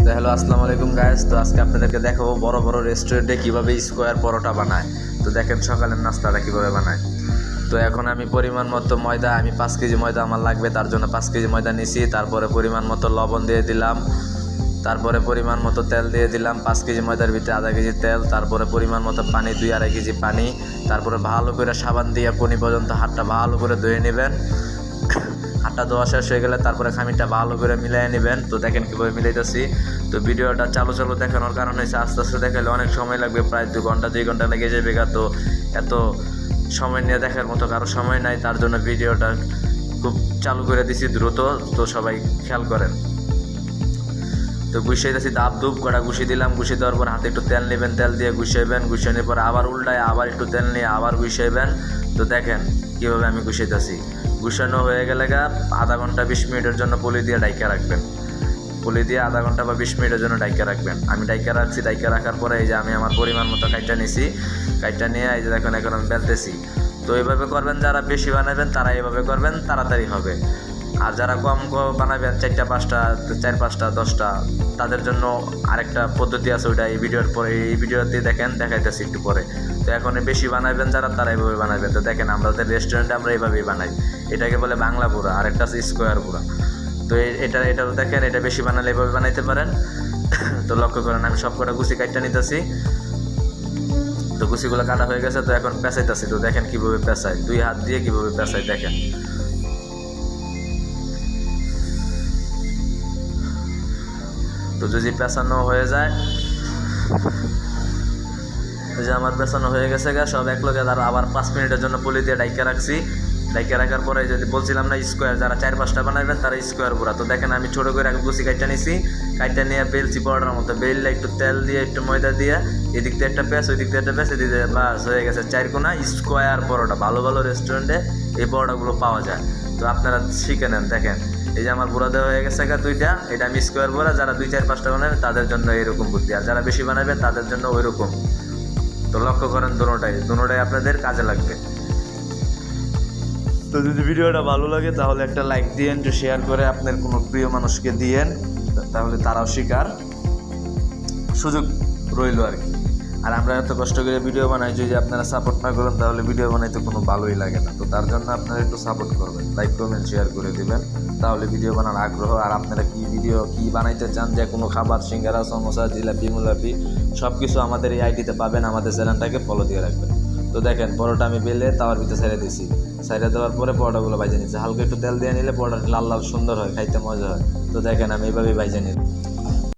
তো হ্যালো আসসালামু আলাইকুম গাইস। তো আজকে আপনাদেরকে দেখাবো বড় বড় রেস্টুরেন্টে কিভাবে স্কোয়ার পরোটা বানায়। তো দেখেন সকালের নাস্তাটা কিভাবে বানায়। তো এখন আমি পরিমাণ মতো ময়দা, আমি 5 কেজি ময়দা আমার লাগবে, তার জন্য 5 কেজি ময়দা নিছি। তারপরে পরিমাণ মতো লবণ দিয়ে দিলাম, তারপরে পরিমাণ মতো তেল দিয়ে দিলাম। 5 কেজি ময়দার ভিতরে আধা কেজি তেল, তারপরে পরিমাণ মতো পানি, 2-2.5 কেজি পানি। তারপরে ভালো করে সাবান দিয়ে কোনি পর্যন্ত হাতটা ভালো করে ধুয়ে নেবেন। হাতটা ধোয়া শেষ হয়ে গেলে তারপরে খামিরটা ভালো করে মিলিয়ে নেবেন। তো দেখেন কীভাবে মিলাইতেছি। তো ভিডিওটা চালু দেখানোর কারণ হয়েছে আস্তে আস্তে দেখালে অনেক সময় লাগবে, প্রায় 2 ঘন্টা লেগে যাবে। তো এত সময় নিয়ে দেখার মতো কারো সময় নাই, তার জন্য ভিডিওটা খুব চালু করে দিছি দ্রুত। তো সবাই খেয়াল করেন। তো গুছিয়ে দিয়েছি, দাপ ধূপ কটা গুছিয়ে দিলাম। গুছিয়ে দেওয়ার পর হাতে একটু তেল নেবেন, তেল দিয়ে গুছিয়েবেন। গুছিয়ে নেওয়ার পর আবার উল্টায় আবার একটু তেল নিয়ে আবার গুছিয়েবেন। তো দেখেন কীভাবে আমি গুছিয়ে দিয়েছি। গুছানো হয়ে গেলে আধা ঘন্টা 20 মিনিটের জন্য পলি দিয়ে ডাইকা রাখবেন। পলি দিয়ে আধা ঘন্টা বা 20 মিনিটের জন্য ডাইকা রাখবেন। আমি ডাইকা রাখছি। ডাইকা রাখার পরে এই যে আমি আমার পরিমাণ মতো কাইটা নিছি। কাইটা নিয়ে এই যে দেখুন এখন আমি বেলতেছি। তো এইভাবে করবেন, যারা বেশি বানাবেন তারা এইভাবে করবেন, তাড়াতাড়ি হবে। আর যারা কম বানাবেন, 4-5টা 4-5টা 10টা, তাদের জন্য আরেকটা পদ্ধতি আছে, ওইটা এই ভিডিওর পরে এই ভিডিওতে দেখেন, দেখাইতেছি একটু পরে। তো এখন বেশি বানাবেন যারা, তারা এইভাবে বানাবেন। তো দেখেন আমাদের রেস্টুরেন্টে আমরা এইভাবেই বানাই। এটাকে বলে বাংলা পুরা, আর একটা আছে স্কোয়ার পুরা। তো এটাও দেখেন, এটা বেশি বানালে এইভাবে বানাইতে পারেন। তো লক্ষ্য করেন আমি সব কটা গুছি কাটটা নিতেছি। তো গুছিগুলো কাটা হয়ে গেছে। তো এখন পেঁচাইতেছি। তো দেখেন কীভাবে পেঁচায়, 2 হাত দিয়ে কীভাবে পেঁচায় দেখেন। তো যদি পেঁচানো হয়ে যায়, এই যে আমার পেঁচানো হয়ে গেছে সব এক লগে। আর আবার 5 মিনিটের জন্য পলি দিয়ে ডাইকা রাখছি। ডাইকা রাখার পরে যদি বলছিলাম না স্কোয়ার, যারা 4-5টা বানাবেন তারা স্কোয়ার পুরা। তো দেখেন আমি ছোটো করে আগে গুছি কাইটা নিছি। কাইটা নিয়ে বেলছি পরোটার মতো। বেললে একটু তেল দিয়ে একটু ময়দা দিয়ে এদিক দিয়ে একটা প্যাঁচ, ওই দিক দিয়ে একটা প্যাঁচ, এদিক দিয়ে বাস হয়ে গেছে 4 কোনা স্কোয়ার পরোটা। ভালো ভালো রেস্টুরেন্টে এই পরোটাগুলো পাওয়া যায়। তো আপনারা শিখে নেন। দেখেন এই যে আমার বুড়া দেওয়া হয়ে গেছে 2টা। এটা আমি স্কোয়ার বড়া। যারা 2-4-5টা বানাবেন তাদের জন্য এরকম বুদ্ধি, আর যারা বেশি বানাবেন তাদের জন্য ওই রকম। তো লক্ষ্য করেন, দুটোটাই আপনাদের কাজে লাগবে। তো যদি ভিডিওটা ভালো লাগে তাহলে একটা লাইক দিয়েন, যে শেয়ার করে আপনার কোনো প্রিয় মানুষকে দিয়েন, তাহলে তারাও শিকার সুযোগ রইল আর কি। আর আমরা এত কষ্ট করে ভিডিও বানাই, যদি আপনারা সাপোর্ট না করেন তাহলে ভিডিও বানাইতে কোনো ভালোই লাগে না। তো তার জন্য আপনারা একটু সাপোর্ট করবেন, লাইক কমেন্ট শেয়ার করে দিবেন, তাহলে ভিডিও বানানোর আগ্রহ। আর আপনারা কি বানাইতে চান, যে কোনো খাবার, সিঙ্গারা, সমোসা, জিলাপি, মুলাপি সব কিছু আমাদের এই আইডিতে পাবেন। আমাদের চ্যানেলটাকে ফলো দিয়ে রাখবেন। তো দেখেন পরোটা আমি বেলে তাওয়ার ভিতরে ছেড়ে দিয়েছি। ছেড়ে দেওয়ার পরে পরোটাগুলো ভাজে নিচ্ছি। হালকা একটু তেল দিয়ে নিলে পরোটা লাল লাল সুন্দর হয়, খাইতে মজা হয়। তো দেখেন আমি এইভাবেই ভাজে নিই।